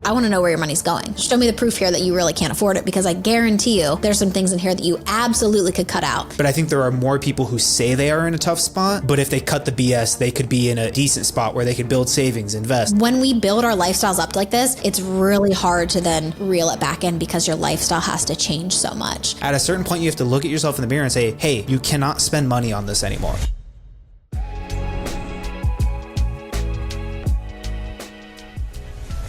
I want to know where your money's going. Show me the proof here that you really can't afford it, because I guarantee you there's some things in here that you absolutely could cut out. But I think there are more people who say they are in a tough spot, but if they cut the BS, they could be in a decent spot where they could build savings, invest. When we build our lifestyles up like this, it's really hard to then reel it back in because your lifestyle has to change so much. At a certain point, you have to look at yourself in the mirror and say, hey, you cannot spend money on this anymore.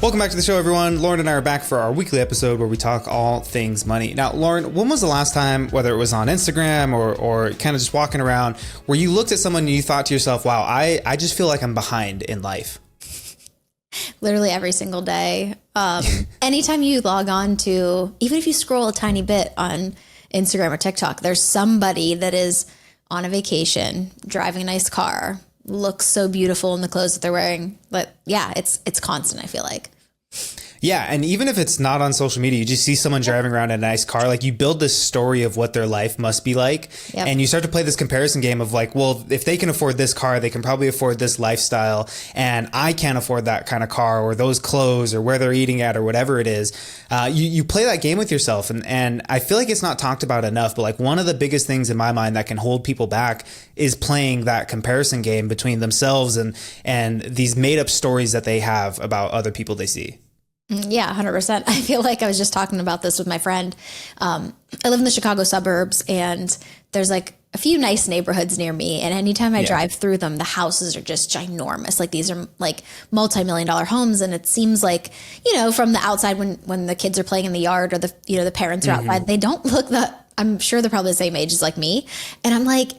Welcome back to the show, everyone. Lauren and I are back for our weekly episode where we talk all things money. Now, Lauren, when was the last time, whether it was on Instagram or kind of just walking around, where you looked at someone and you thought to yourself, wow, I just feel like I'm behind in life? Literally every single day. Anytime you log on to, even if you scroll a tiny bit on Instagram or TikTok, there's somebody that is on a vacation, driving a nice car, looks so beautiful in the clothes that they're wearing. But yeah, it's constant, I feel like. Yeah. And even if it's not on social media, you just see someone driving around in a nice car, like you build this story of what their life must be like. Yep. And you start to play this comparison game of like, well, if they can afford this car, they can probably afford this lifestyle. And I can't afford that kind of car or those clothes or where they're eating at or whatever it is. You play that game with yourself. And I feel like it's not talked about enough, but like one of the biggest things in my mind that can hold people back is playing that comparison game between themselves and these made up stories that they have about other people they see. Yeah, 100%. I feel like I was just talking about this with my friend. I live in the Chicago suburbs, and there's like a few nice neighborhoods near me. And anytime I drive through them, the houses are just ginormous. Like these are like multi-million-dollar homes. And it seems like, you know, from the outside when the kids are playing in the yard or the parents are outside, they don't look I'm sure they're probably the same age as like me. And I'm like,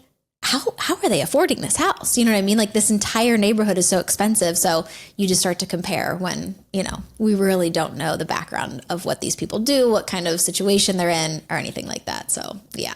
how are they affording this house? You know what I mean? Like this entire neighborhood is so expensive. So you just start to compare when, you know, we really don't know the background of what these people do, what kind of situation they're in or anything like that. So yeah.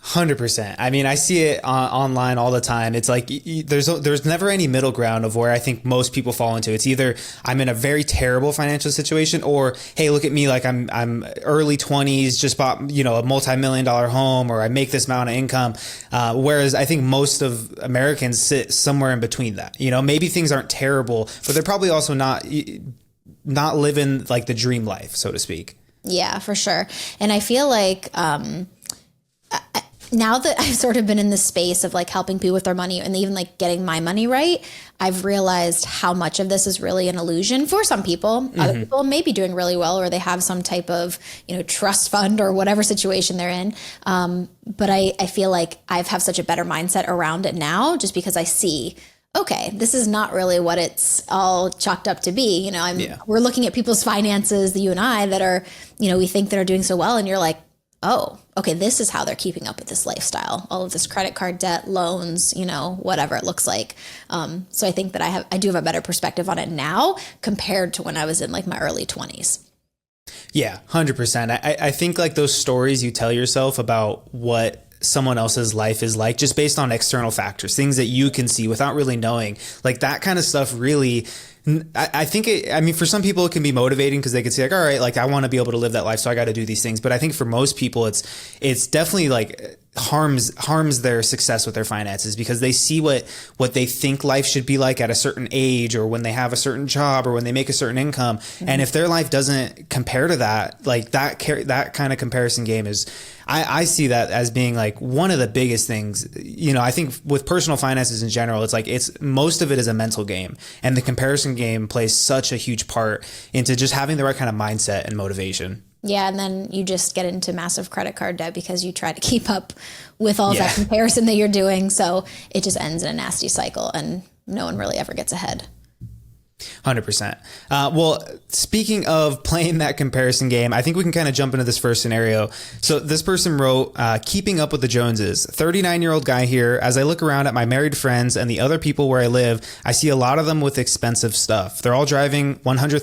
100%. I mean, I see it online all the time. It's like there's never any middle ground of where I think most people fall into. It's either I'm in a very terrible financial situation, or hey, look at me, like I'm early 20s, just bought, you know, a multi-million-dollar home, or I make this amount of income. Whereas I think most of Americans sit somewhere in between that. You know, maybe things aren't terrible, but they're probably also not living like the dream life, so to speak. Yeah, for sure. And I feel like now that I've sort of been in this space of like helping people with their money and even like getting my money right, I've realized how much of this is really an illusion for some people. Other people may be doing really well, or they have some type of, you know, trust fund or whatever situation they're in. But I feel like I've have such a better mindset around it now, just because I see, okay, this is not really what it's all chalked up to be. You know, we're looking at people's finances, you and I, that are, you know, we think that are doing so well. And you're like, oh, okay, this is how they're keeping up with this lifestyle, all of this credit card debt, loans, you know, whatever it looks like. So I think that I do have a better perspective on it now compared to when I was in like my early 20s. Yeah, 100%. I think like those stories you tell yourself about what someone else's life is like, just based on external factors, things that you can see without really knowing, like that kind of stuff really, I think for some people it can be motivating because they could say like, all right, like I want to be able to live that life, so I got to do these things. But I think for most people, it's definitely like harms their success with their finances, because they see what they think life should be like at a certain age, or when they have a certain job, or when they make a certain income. And if their life doesn't compare to that, like that kind of comparison game is, I see that as being like one of the biggest things. You know, I think with personal finances in general, it's like most of it is a mental game, and the comparison game plays such a huge part into just having the right kind of mindset and motivation. Yeah, and then you just get into massive credit card debt because you try to keep up with all of that comparison that you're doing. So it just ends in a nasty cycle, and no one really ever gets ahead. 100%. Well, speaking of playing that comparison game, I think we can kind of jump into this first scenario. So this person wrote, keeping up with the Joneses, 39-year-old guy here. As I look around at my married friends and the other people where I live, I see a lot of them with expensive stuff. They're all driving $100,000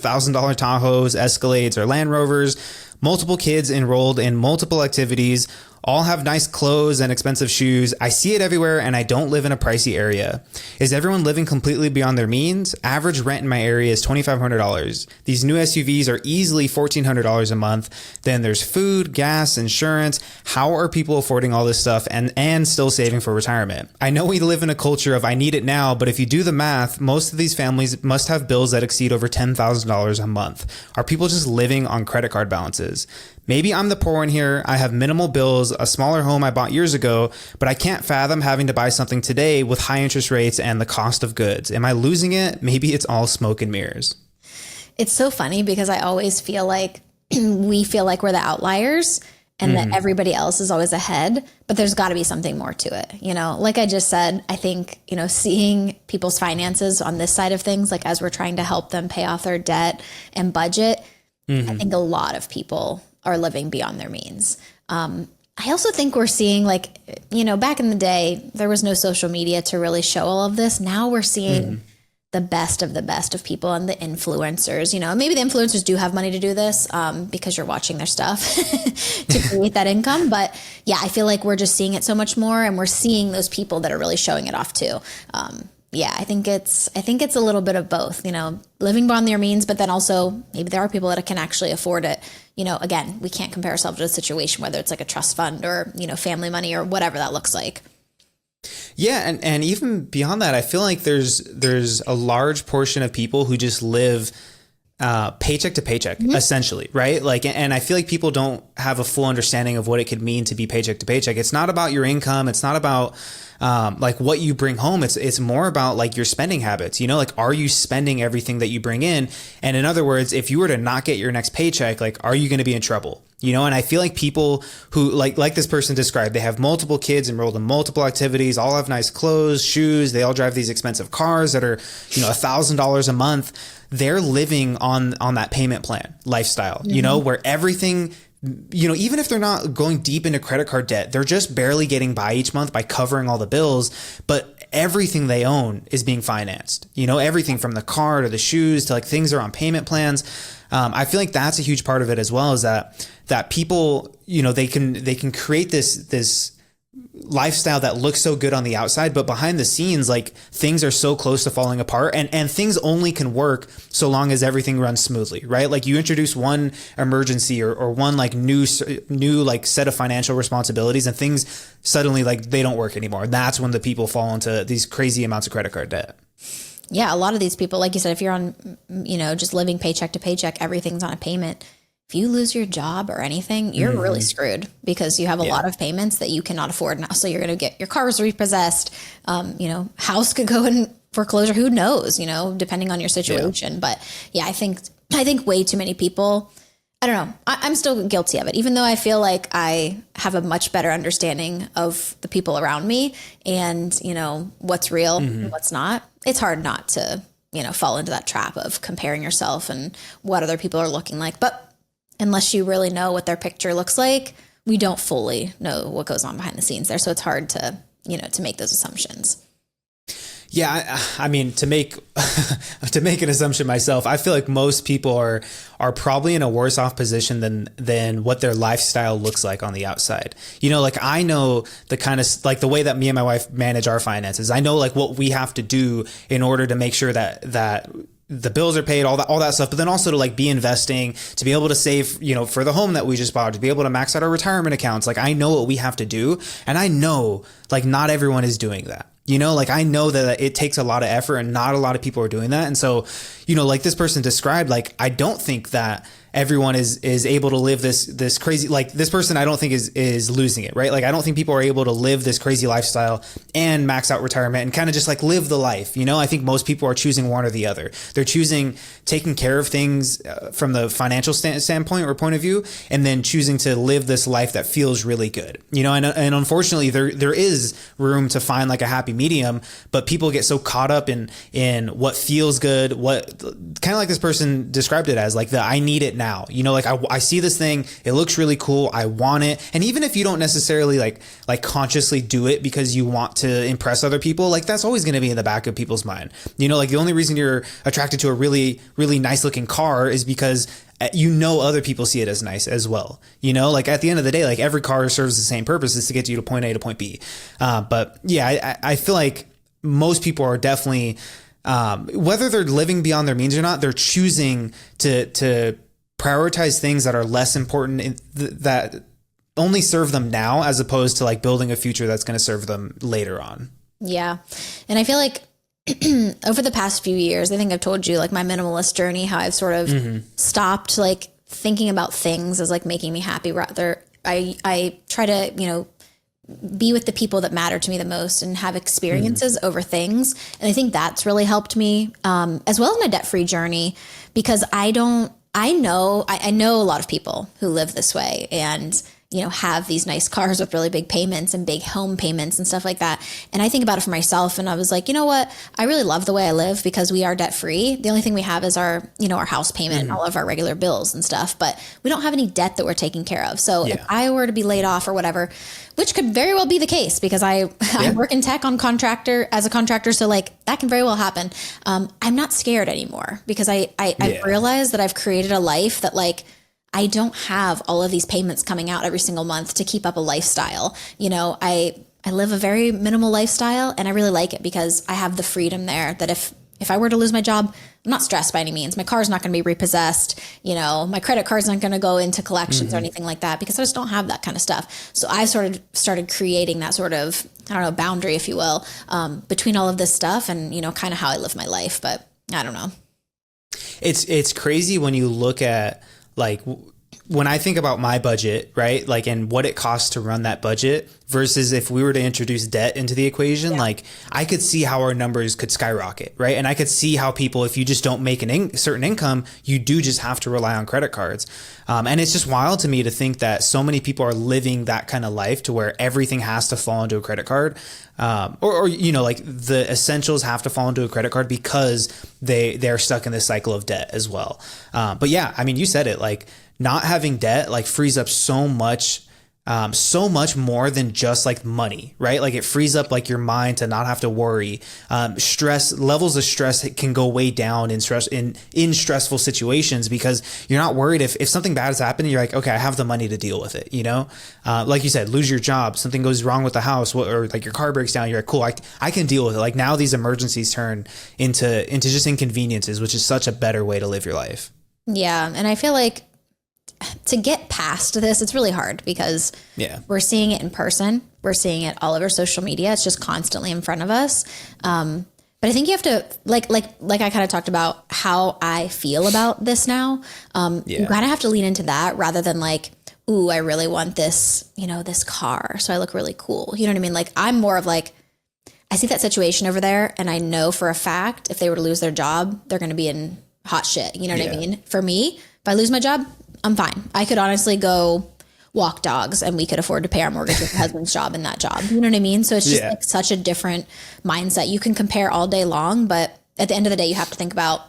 Tahoes, Escalades, or Land Rovers, multiple kids enrolled in multiple activities, all have nice clothes and expensive shoes. I see it everywhere and I don't live in a pricey area. Is everyone living completely beyond their means? Average rent in my area is $2,500. These new SUVs are easily $1,400 a month. Then there's food, gas, insurance. How are people affording all this stuff and still saving for retirement? I know we live in a culture of I need it now, but if you do the math, most of these families must have bills that exceed over $10,000 a month. Are people just living on credit card balances? Maybe I'm the poor one here. I have minimal bills, a smaller home I bought years ago, but I can't fathom having to buy something today with high interest rates and the cost of goods. Am I losing it? Maybe it's all smoke and mirrors. It's so funny because I always feel like we feel like we're the outliers and that everybody else is always ahead, but there's got to be something more to it. You know, like I just said, I think, you know, seeing people's finances on this side of things, like as we're trying to help them pay off their debt and budget, I think a lot of people are living beyond their means. I also think we're seeing, like, you know, back in the day, there was no social media to really show all of this. Now we're seeing the best of people and the influencers. You know, maybe the influencers do have money to do this because you're watching their stuff to create that income. But yeah, I feel like we're just seeing it so much more, and we're seeing those people that are really showing it off too. Yeah, I think it's a little bit of both, you know, living beyond their means, but then also maybe there are people that can actually afford it. You know, again, we can't compare ourselves to a situation, whether it's like a trust fund or, you know, family money or whatever that looks like. Yeah. And even beyond that, I feel like there's a large portion of people who just live paycheck to paycheck, essentially, right? Like, and I feel like people don't have a full understanding of what it could mean to be paycheck to paycheck. It's not about your income. It's not about like what you bring home. It's more about like your spending habits, you know, like, are you spending everything that you bring in? And in other words, if you were to not get your next paycheck, like, are you going to be in trouble? You know, and I feel like people who like this person described, they have multiple kids enrolled in multiple activities, all have nice clothes, shoes. They all drive these expensive cars that are, you know, $1,000 a month. They're living on that payment plan lifestyle, you know, where everything, you know, even if they're not going deep into credit card debt, they're just barely getting by each month by covering all the bills. But everything they own is being financed, you know, everything from the car to the shoes to like things are on payment plans. I feel like that's a huge part of it as well, is that people, you know, they can create this lifestyle that looks so good on the outside, but behind the scenes, like, things are so close to falling apart, and things only can work so long as everything runs smoothly, right? Like, you introduce one emergency or one like new like set of financial responsibilities, and things suddenly, like, they don't work anymore. That's when the people fall into these crazy amounts of credit card debt. Yeah, a lot of these people, like you said, if you're on, you know, just living paycheck to paycheck, everything's on a payment. If you lose your job or anything, you're really screwed, because you have a lot of payments that you cannot afford now. So you're going to get your cars repossessed. You know, house could go in foreclosure. Who knows, you know, depending on your situation. But yeah, I think way too many people, I don't know. I'm still guilty of it, even though I feel like I have a much better understanding of the people around me and, you know, what's real and what's not. It's hard not to, you know, fall into that trap of comparing yourself and what other people are looking like. But unless you really know what their picture looks like, we don't fully know what goes on behind the scenes there. So it's hard to, you know, to make those assumptions. Yeah, I mean, to make an assumption myself, I feel like most people are probably in a worse off position than what their lifestyle looks like on the outside. You know, like, I know the kind of like the way that me and my wife manage our finances. I know like what we have to do in order to make sure that the bills are paid, all that stuff, but then also to like be investing, to be able to save, you know, for the home that we just bought, to be able to max out our retirement accounts. Like, I know what we have to do, and I know like not everyone is doing that. You know, like, I know that it takes a lot of effort and not a lot of people are doing that. And so, you know, like this person described, like, I don't think that everyone is able to live this crazy, like, this person, I don't think is losing it, right? Like, I don't think people are able to live this crazy lifestyle and max out retirement and kind of just like live the life. You know, I think most people are choosing one or the other. They're choosing taking care of things from the financial standpoint or point of view, and then choosing to live this life that feels really good. You know, and unfortunately there is room to find like a happy medium, but people get so caught up in what feels good, what kind of like this person described it as, like, the I need it now. You know, like, I see this thing, it looks really cool, I want it. And even if you don't necessarily like consciously do it because you want to impress other people, like, that's always going to be in the back of people's mind. You know, like, the only reason you're attracted to a really, really nice looking car is because you know, other people see it as nice as well. You know, like at the end of the day, like every car serves the same purpose, is to get you to point A to point B. But yeah, I feel like most people are definitely, whether they're living beyond their means or not, they're choosing to prioritize things that are less important that only serve them now, as opposed to like building a future that's going to serve them later on. Yeah. And I feel like over the past few years, I think I've told you like my minimalist journey, how I've sort of stopped like thinking about things as like making me happy. Rather, I try to, you know, be with the people that matter to me the most and have experiences over things. And I think that's really helped me, as well as my debt-free journey, because I know a lot of people who live this way and, you know, have these nice cars with really big payments and big home payments and stuff like that. And I think about it for myself, and I was like, you know what? I really love the way I live because we are debt free. The only thing we have is our, you know, our house payment and all of our regular bills and stuff, but we don't have any debt that we're taking care of. So if I were to be laid off or whatever, which could very well be the case because I work in tech as a contractor. So like that can very well happen. I'm not scared anymore because I've realized that I've created a life that like, I don't have all of these payments coming out every single month to keep up a lifestyle. You know, I live a very minimal lifestyle, and I really like it because I have the freedom there that if I were to lose my job, I'm not stressed by any means. My car's not going to be repossessed. You know, my credit card's not going to go into collections or anything like that because I just don't have that kind of stuff. So I've sort of started creating that sort of, I don't know, boundary, if you will, between all of this stuff and, you know, kind of how I live my life. But I don't know. It's crazy when you look at, like, when I think about my budget, right? Like, and what it costs to run that budget versus if we were to introduce debt into the equation, like I could see how our numbers could skyrocket, right? And I could see how people, if you just don't make certain income, you do just have to rely on credit cards. And it's just wild to me to think that so many people are living that kind of life to where everything has to fall into a credit card. Or, you know, like the essentials have to fall into a credit card because they're stuck in this cycle of debt as well. But yeah, I mean, you said it, like not having debt, like frees up so much more than just like money, right? Like it frees up like your mind to not have to worry. Levels of stress can go way down in stressful situations because you're not worried if something bad is happening. You're like, okay, I have the money to deal with it. You know, like you said, lose your job, something goes wrong with the house, or like your car breaks down. You're like, cool, I can deal with it. Like now these emergencies turn into just inconveniences, which is such a better way to live your life. Yeah. And I feel like to get past this, it's really hard because we're seeing it in person. We're seeing it all over social media. It's just constantly in front of us. But I think you have to, like I kind of talked about how I feel about this now. You kind of have to lean into that rather than like, ooh, I really want this, you know, this car, so I look really cool. You know what I mean? Like I'm more of like, I see that situation over there and I know for a fact if they were to lose their job, they're going to be in hot shit. You know what I mean? For me, if I lose my job, I'm fine. I could honestly go walk dogs and we could afford to pay our mortgage with my husband's job and that job. You know what I mean? So it's just like such a different mindset. You can compare all day long, but at the end of the day, you have to think about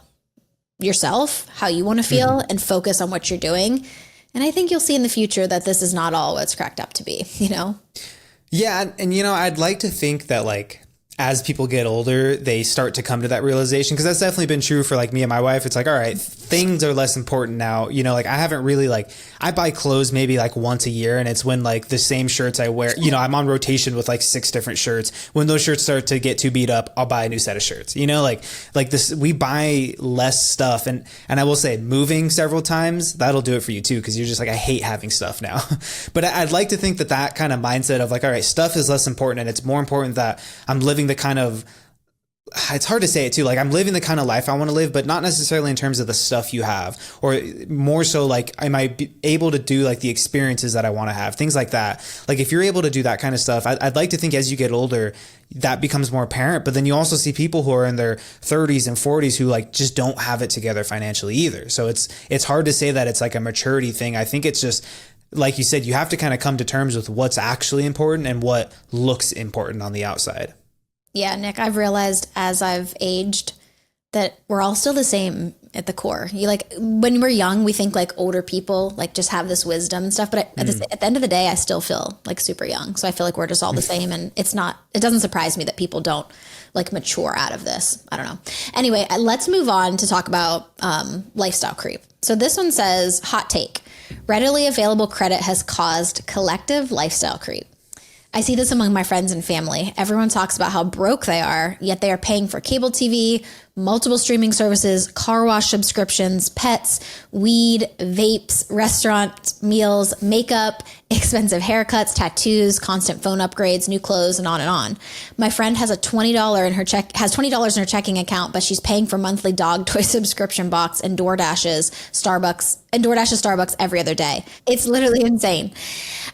yourself, how you want to feel and focus on what you're doing. And I think you'll see in the future that this is not all what it's cracked up to be, you know? Yeah. And, you know, I'd like to think that like, as people get older, they start to come to that realization. Because that's definitely been true for like me and my wife. It's like, all right, things are less important now. You know, like I haven't really like, I buy clothes maybe like once a year, and it's when like the same shirts I wear, you know, I'm on rotation with like 6 different shirts. When those shirts start to get too beat up, I'll buy a new set of shirts, you know, like this, we buy less stuff. And I will say moving several times, that'll do it for you too. Cause you're just like, I hate having stuff now. But I'd like to think that kind of mindset of like, all right, stuff is less important. And it's more important that I'm living the kind of, it's hard to say it too, like I'm living the kind of life I want to live, but not necessarily in terms of the stuff you have, or more so like am I able to do like the experiences that I want to have, things like that. Like if you're able to do that kind of stuff, I'd like to think as you get older that becomes more apparent. But then you also see people who are in their 30s and 40s who like just don't have it together financially either. So it's hard to say that it's like a maturity thing. I think it's just, like you said, you have to kind of come to terms with what's actually important and what looks important on the outside. Yeah, Nick, I've realized as I've aged that we're all still the same at the core. You like, when we're young, we think like older people like just have this wisdom and stuff. But at the end of the day, I still feel like super young. So I feel like we're just all the same. And it doesn't surprise me that people don't like mature out of this. I don't know. Anyway, let's move on to talk about lifestyle creep. So this one says, hot take, readily available credit has caused collective lifestyle creep. I see this among my friends and family. Everyone talks about how broke they are, yet they are paying for cable TV, multiple streaming services, car wash subscriptions, pets, weed, vapes, restaurant meals, makeup, expensive haircuts, tattoos, constant phone upgrades, new clothes, and on and on. My friend has $20 in her checking account, but she's paying for monthly dog toy subscription box and DoorDash's Starbucks every other day. It's literally insane.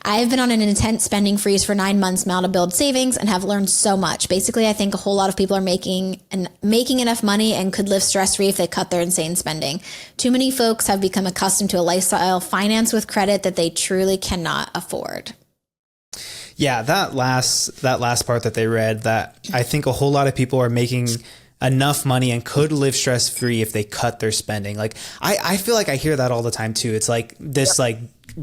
I've been on an intense spending freeze for 9 months now to build savings and have learned so much. Basically, I think a whole lot of people are making enough money and could live stress-free if they cut their insane spending. Too many folks have become accustomed to a lifestyle financed with credit that they truly cannot afford. Yeah, that last part that they read, that I think a whole lot of people are making enough money and could live stress-free if they cut their spending. Like I feel like I hear that all the time too. It's like this like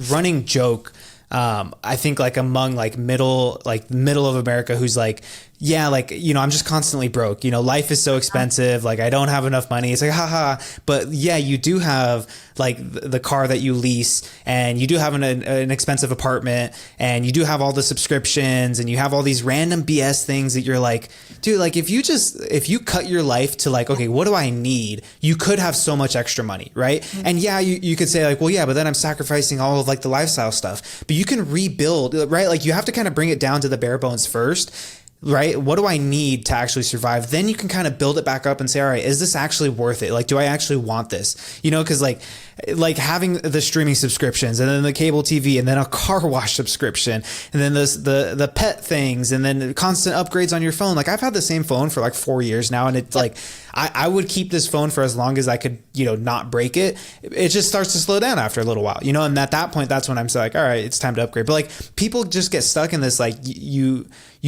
running joke. I think like among like middle of America, who's like, yeah, like, you know, I'm just constantly broke. You know, life is so expensive. Like I don't have enough money. It's like, haha. But yeah, you do have like the car that you lease, and you do have an expensive apartment, and you do have all the subscriptions, and you have all these random BS things that you're like, dude, like if you cut your life to like, okay, what do I need? You could have so much extra money, right? Mm-hmm. And yeah, you could say like, well, yeah, but then I'm sacrificing all of like the lifestyle stuff. But you can rebuild, right? Like you have to kind of bring it down to the bare bones first. Right? What do I need to actually survive? Then you can kind of build it back up and say, all right, is this actually worth it? Like, do I actually want this? You know, because like having the streaming subscriptions, and then the cable TV, and then a car wash subscription, and then the pet things, and then constant upgrades on your phone. Like I've had the same phone for like 4 years now, and it's like I would keep this phone for as long as I could, you know, not break it. It just starts to slow down after a little while, you know, and at that point, that's when I'm like, all right, it's time to upgrade. But like people just get stuck in this, like you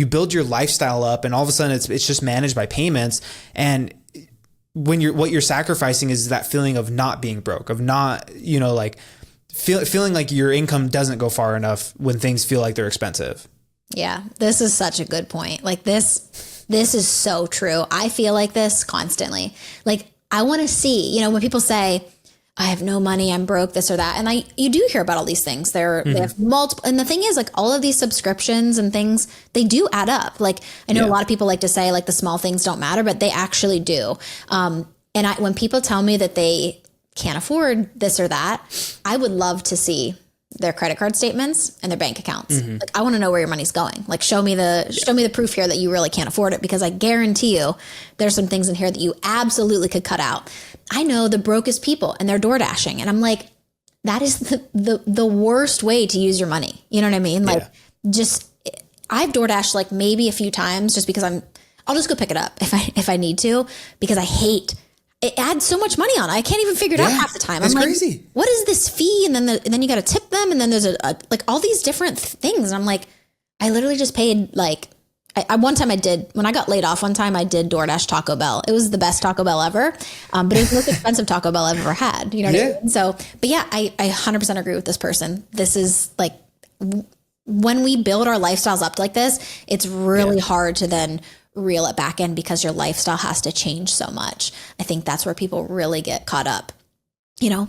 build your lifestyle up, and all of a sudden it's just managed by payments. And when what you're sacrificing is that feeling of not being broke, of not, you know, like feeling like your income doesn't go far enough when things feel like they're expensive. Yeah, this is such a good point. Like this is so true. I feel like this constantly. Like I want to see, you know, when people say, I have no money, I'm broke, this or that. And you do hear about all these things. They have multiple. And the thing is, like, all of these subscriptions and things, they do add up. Like, I know a lot of people like to say, like, the small things don't matter, but they actually do. And when people tell me that they can't afford this or that, I would love to see their credit card statements and their bank accounts. Mm-hmm. Like, I want to know where your money's going. Like, show me the proof here that you really can't afford it, because I guarantee you there's some things in here that you absolutely could cut out. I know the brokest people, and they're door dashing, and I'm like, that is the worst way to use your money. You know what I mean? Like, I've door dashed like maybe a few times just because I'll just go pick it up if I need to, because I hate it. Adds so much money on. I can't even figure it out half the time. It's I'm crazy. Like, what is this fee? And then you got to tip them, and then there's like all these different things. And I'm like, I literally just paid like. One time when I got laid off one time, I did DoorDash Taco Bell. It was the best Taco Bell ever. But it was the most expensive Taco Bell I've ever had. You know what I mean? So, but yeah, I 100% agree with this person. This is like, when we build our lifestyles up like this, it's really hard to then reel it back in, because your lifestyle has to change so much. I think that's where people really get caught up. You know,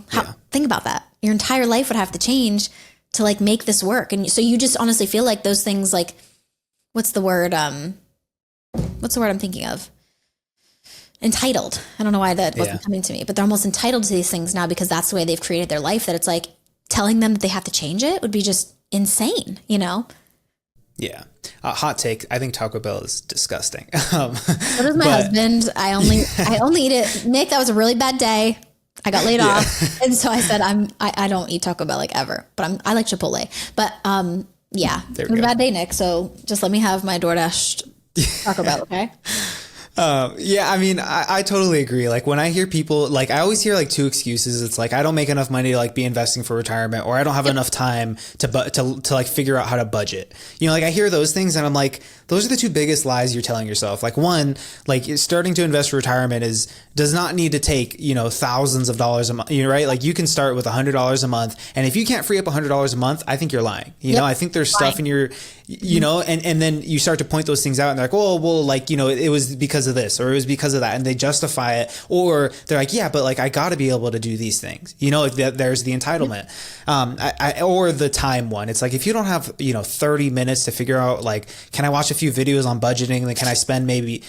think about that. Your entire life would have to change to like make this work. And so you just honestly feel like those things, like, what's the word I'm thinking of? Entitled. I don't know why that wasn't coming to me, but they're almost entitled to these things now, because that's the way they've created their life, that it's like telling them that they have to change it would be just insane, you know? Yeah. Hot take. I think Taco Bell is disgusting. So does my husband. I only eat it. Nick, that was a really bad day. I got laid off. And so I said, I don't eat Taco Bell like ever, but I like Chipotle, but, yeah, it was a bad day, Nick. So just let me have my DoorDash Taco Bell, okay? Yeah, I mean, I totally agree. Like when I hear people, like I always hear like two excuses. It's like, I don't make enough money to like be investing for retirement, or I don't have enough time to like figure out how to budget. You know, like I hear those things and I'm like, those are the two biggest lies you're telling yourself. Like one, like starting to invest for retirement does not need to take, you know, thousands of dollars a month, you know, right? Like you can start with $100 a month. And if you can't free up $100 a month, I think you're lying. You know, I think there's stuff in your, you know, and then you start to point those things out and they're like, oh, well, like, you know, it was because of this or it was because of that. And they justify it, or they're like, yeah, but like, I got to be able to do these things, you know, like there's the entitlement, or the time one. It's like, if you don't have, you know, 30 minutes to figure out, like, can I watch a few videos on budgeting? Then can I spend maybe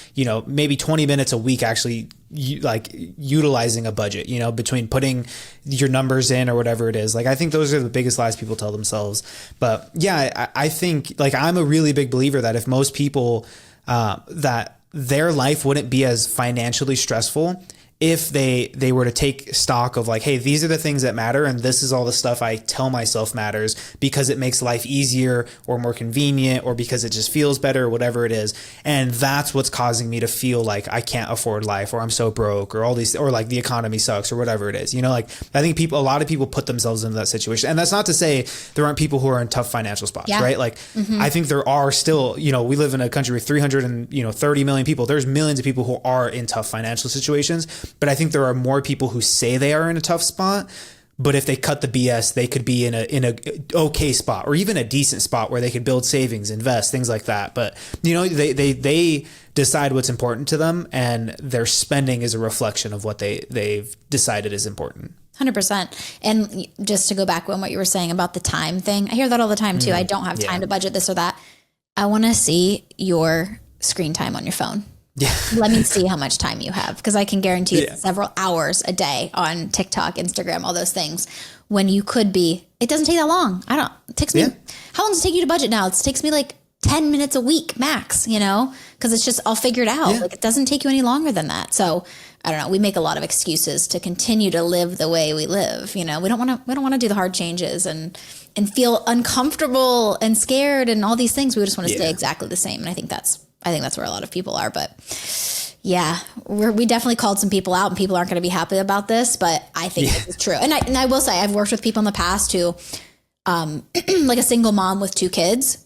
20 minutes a week actually utilizing a budget, you know, between putting your numbers in or whatever it is. Like, I think those are the biggest lies people tell themselves. But yeah, I think, like, I'm a really big believer that if most people, that their life wouldn't be as financially stressful if they were to take stock of like, hey, these are the things that matter, and this is all the stuff I tell myself matters because it makes life easier or more convenient, or because it just feels better, or whatever it is. And that's what's causing me to feel like I can't afford life, or I'm so broke, or all these, or like the economy sucks, or whatever it is. You know, like I think a lot of people put themselves into that situation. And that's not to say there aren't people who are in tough financial spots, right? Like I think there are still, you know, we live in a country with 330 million people. There's millions of people who are in tough financial situations. But I think there are more people who say they are in a tough spot, but if they cut the BS, they could be in a okay spot, or even a decent spot where they could build savings, invest, things like that. But you know, they decide what's important to them, and their spending is a reflection of what they've decided is important. 100%. And just to go back on what you were saying about the time thing, I hear that all the time too. I don't have time to budget this or that. I want to see your screen time on your phone. Yeah. Let me see how much time you have, because I can guarantee it's several hours a day on TikTok, Instagram, all those things, when you could be, it doesn't take that long. It takes me, how long does it take you to budget now? It takes me like 10 minutes a week max, you know, because it's just, I'll figure it out. Like, it doesn't take you any longer than that. So I don't know. We make a lot of excuses to continue to live the way we live. You know, we don't want to do the hard changes and feel uncomfortable and scared and all these things. We just want to stay exactly the same. And I think that's where a lot of people are. But yeah, we definitely called some people out, and people aren't going to be happy about this, but I think this is true. And I will say, I've worked with people in the past who, like a single mom with 2 kids,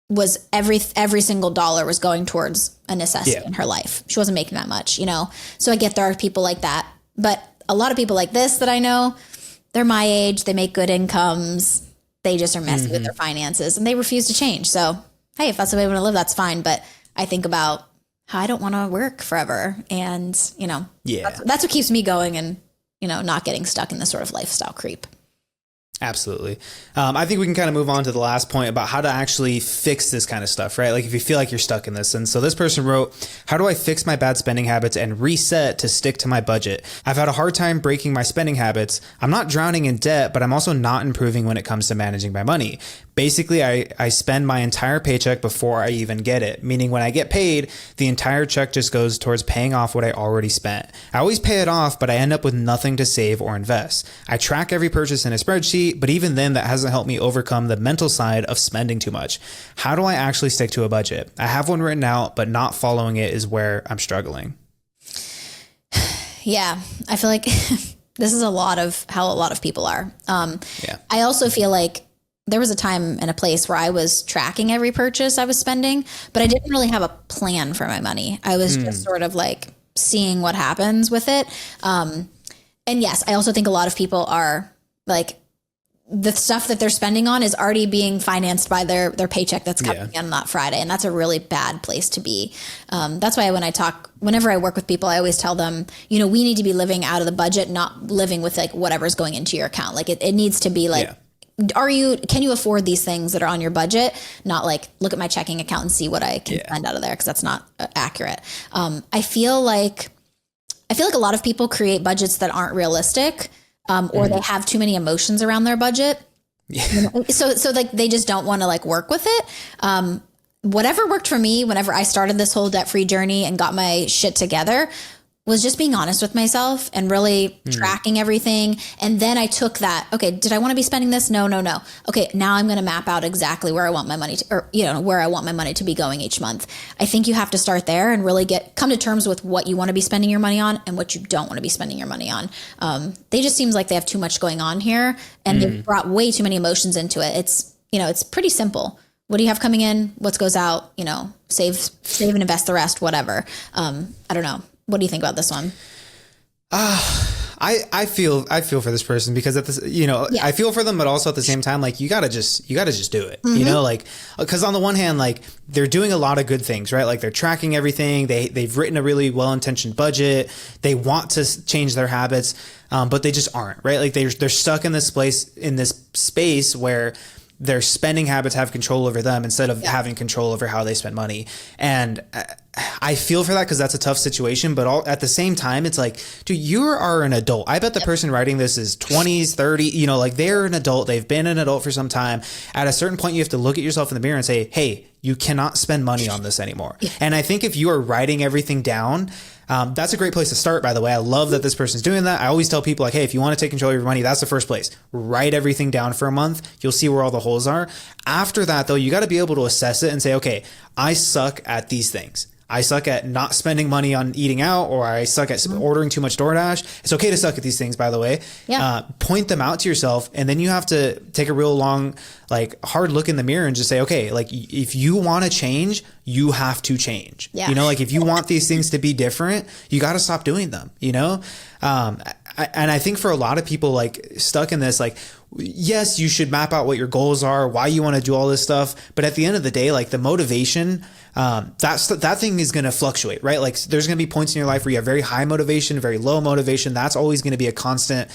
was every single dollar was going towards a necessity in her life. She wasn't making that much, you know? So I get there are people like that, but a lot of people like this that I know, they're my age, they make good incomes, they just are messy with their finances, and they refuse to change. So, hey, if that's the way we want to live, that's fine. But I think about how I don't want to work forever. And, you know, that's what keeps me going, and, you know, not getting stuck in this sort of lifestyle creep. Absolutely. I think we can kind of move on to the last point about how to actually fix this kind of stuff, right? Like if you feel like you're stuck in this. And so this person wrote, how do I fix my bad spending habits and reset to stick to my budget? I've had a hard time breaking my spending habits. I'm not drowning in debt, but I'm also not improving when it comes to managing my money. Basically, I spend my entire paycheck before I even get it, meaning when I get paid, the entire check just goes towards paying off what I already spent. I always pay it off, but I end up with nothing to save or invest. I track every purchase in a spreadsheet, but even then, that hasn't helped me overcome the mental side of spending too much. How do I actually stick to a budget? I have one written out, but not following it is where I'm struggling. Yeah, I feel like this is a lot of how a lot of people are. I also feel like there was a time and a place where I was tracking every purchase I was spending, but I didn't really have a plan for my money. I was just sort of like seeing what happens with it. And yes, I also think a lot of people are like, the stuff that they're spending on is already being financed by their paycheck that's coming in on that Friday. And that's a really bad place to be. That's why whenever I work with people, I always tell them, you know, we need to be living out of the budget, not living with like whatever's going into your account. Like it needs to be like, can you afford these things that are on your budget? Not like, look at my checking account and see what I can spend out of there, because that's not accurate. I feel like a lot of people create budgets that aren't realistic, or they have too many emotions around their budget. You know? So like they just don't want to like work with it. Whatever worked for me whenever I started this whole debt-free journey and got my shit together was just being honest with myself and really tracking everything. And then I took that, okay, did I want to be spending this? No, no, no. Okay, now I'm going to map out exactly where I want my money to, or, where I want my money to be going each month. I think you have to start there and really come to terms with what you want to be spending your money on and what you don't want to be spending your money on. They just seems like they have too much going on here, and they've brought way too many emotions into it. It's pretty simple. What do you have coming in? What goes out? Save and invest the rest, whatever. I don't know. What do you think about this one? I feel for this person, because at this, I feel for them, but also at the same time, like you gotta just do it, like, because on the one hand, like they're doing a lot of good things, right? Like they're tracking everything. They've written a really well-intentioned budget. They want to change their habits, but they just aren't, right? Like they're stuck in this space where their spending habits have control over them instead of having control over how they spend money. And I feel for that, because that's a tough situation. But at the same time, it's like, dude, you are an adult. I bet the person writing this is 20s, 30, like they're an adult. They've been an adult for some time. At a certain point, you have to look at yourself in the mirror and say, hey, you cannot spend money on this anymore. And I think if you are writing everything down, that's a great place to start, by the way. I love that this person's doing that. I always tell people, like, hey, if you want to take control of your money, that's the first place. Write everything down for a month. You'll see where all the holes are. After that, though, you got to be able to assess it and say, okay, I suck at these things. I suck at not spending money on eating out, or I suck at ordering too much DoorDash. It's okay to suck at these things, by the way. Yeah. Point them out to yourself, and then you have to take a real long, like, hard look in the mirror and just say, okay, like, if you want to change, you have to change. Yeah. Like if you want these things to be different, you got to stop doing them, and I think for a lot of people, like, stuck in this, like, yes, you should map out what your goals are, why you want to do all this stuff. But at the end of the day, like the motivation, that thing is going to fluctuate, right? Like there's going to be points in your life where you have very high motivation, very low motivation. That's always going to be a constant,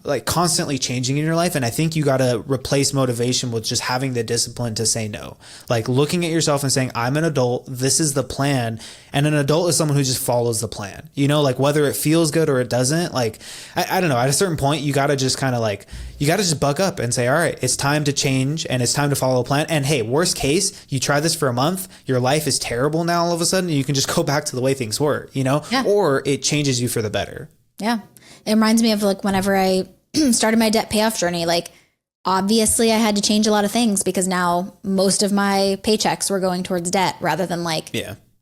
like constantly changing in your life. And I think you got to replace motivation with just having the discipline to say no, like looking at yourself and saying, I'm an adult. This is the plan. And an adult is someone who just follows the plan, like whether it feels good or it doesn't. Like, I don't know, at a certain point, you got to just kind of like, you got to just buck up and say, all right, it's time to change and it's time to follow a plan. And hey, worst case, you try this for a month, your life is terrible now all of a sudden, and you can just go back to the way things were, or it changes you for the better. Yeah. It reminds me of like whenever I started my debt payoff journey, like obviously I had to change a lot of things because now most of my paychecks were going towards debt rather than like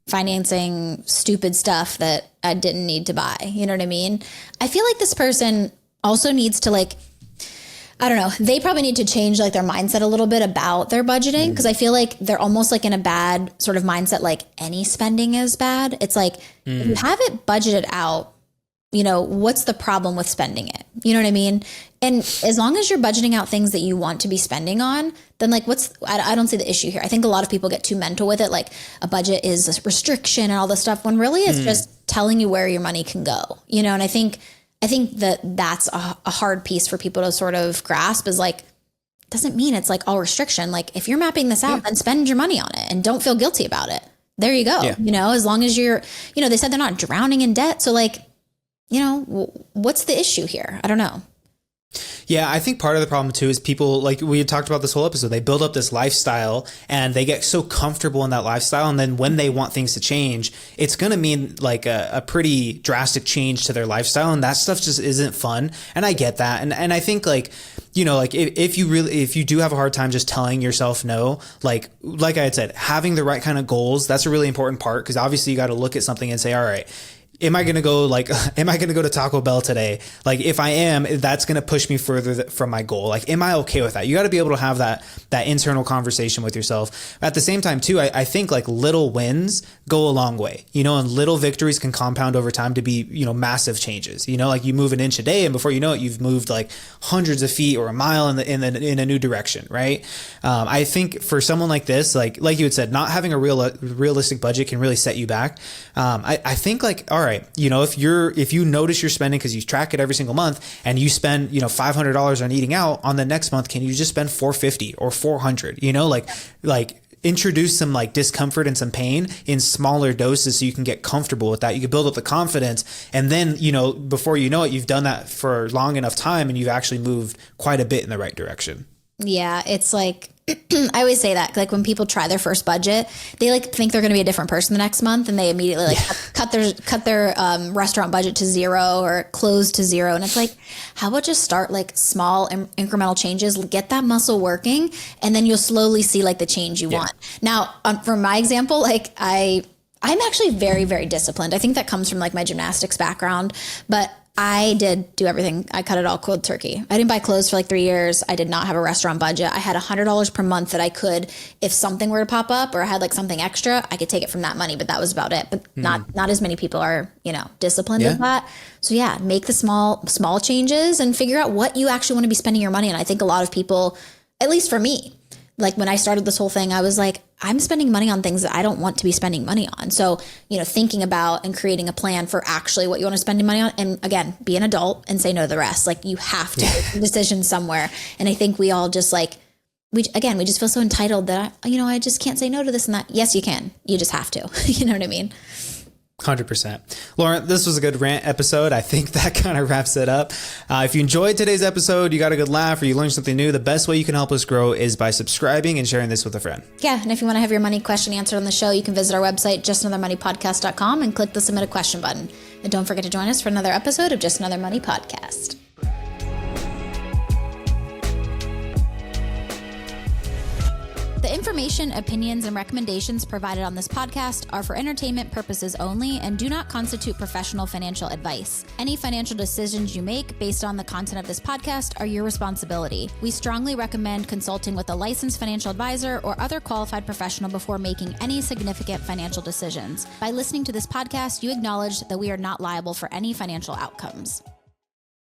financing stupid stuff that I didn't need to buy. You know what I mean? I feel like this person also needs to like, I don't know, they probably need to change like their mindset a little bit about their budgeting, because I feel like they're almost like in a bad sort of mindset, like any spending is bad. It's like, if you have it budgeted out, what's the problem with spending it? You know what I mean? And as long as you're budgeting out things that you want to be spending on, then like I don't see the issue here. I think a lot of people get too mental with it. Like a budget is a restriction and all this stuff, when really it's just telling you where your money can go, and I think that's a hard piece for people to sort of grasp, is like, doesn't mean it's like all restriction. Like if you're mapping this out, then spend your money on it and don't feel guilty about it. There you go. Yeah. As long as you're, they said they're not drowning in debt. So like, what's the issue here? I don't know. Yeah, I think part of the problem too is people, like we had talked about this whole episode, they build up this lifestyle and they get so comfortable in that lifestyle. And then when they want things to change, it's going to mean like a pretty drastic change to their lifestyle. And that stuff just isn't fun. And I get that. And I think like, like if you do have a hard time just telling yourself no, like I had said, having the right kind of goals, that's a really important part, because obviously you got to look at something and say, all right, am I going to go to Taco Bell today? Like if I am, that's going to push me further from my goal. Like, am I okay with that? You got to be able to have that internal conversation with yourself. At the same time too, I think like little wins go a long way, and little victories can compound over time to be, massive changes, like you move an inch a day and before you know it, you've moved like hundreds of feet or a mile in a new direction. Right. I think for someone like this, like you had said, not having a realistic budget can really set you back. I think like, all right, if you notice you're spending, because you track it every single month, and you spend, $500 on eating out, on the next month, can you just spend $450 or $400, like introduce some like discomfort and some pain in smaller doses so you can get comfortable with that. You can build up the confidence, and then, before you know it, you've done that for long enough time and you've actually moved quite a bit in the right direction. Yeah. It's like, I always say that, like when people try their first budget, they like think they're going to be a different person the next month, and they immediately like cut their restaurant budget to zero or close to zero. And it's like, how about just start like small incremental changes, get that muscle working, and then you'll slowly see like the change you want. Now, for my example, like I'm actually very, very disciplined. I think that comes from like my gymnastics background, but I did do everything. I cut it all cold turkey. I didn't buy clothes for like 3 years. I did not have a restaurant budget. I had $100 per month that I could, if something were to pop up or I had like something extra, I could take it from that money, but that was about it. But not as many people are, disciplined with that. So yeah, make the small changes and figure out what you actually want to be spending your money on. I think a lot of people, at least for me, like when I started this whole thing, I was like, I'm spending money on things that I don't want to be spending money on. So, thinking about and creating a plan for actually what you want to spend your money on. And again, be an adult and say no to the rest. Like you have to make a decision somewhere. And I think we all just like, we just feel so entitled that, I just can't say no to this and that. Yes, you can. You just have to. You know what I mean? 100%. Lauren, this was a good rant episode. I think that kind of wraps it up. If you enjoyed today's episode, you got a good laugh, or you learned something new, the best way you can help us grow is by subscribing and sharing this with a friend. Yeah. And if you want to have your money question answered on the show, you can visit our website, justanothermoneypodcast.com, and click the submit a question button. And don't forget to join us for another episode of Just Another Money Podcast. The information, opinions, and recommendations provided on this podcast are for entertainment purposes only and do not constitute professional financial advice. Any financial decisions you make based on the content of this podcast are your responsibility. We strongly recommend consulting with a licensed financial advisor or other qualified professional before making any significant financial decisions. By listening to this podcast, you acknowledge that we are not liable for any financial outcomes.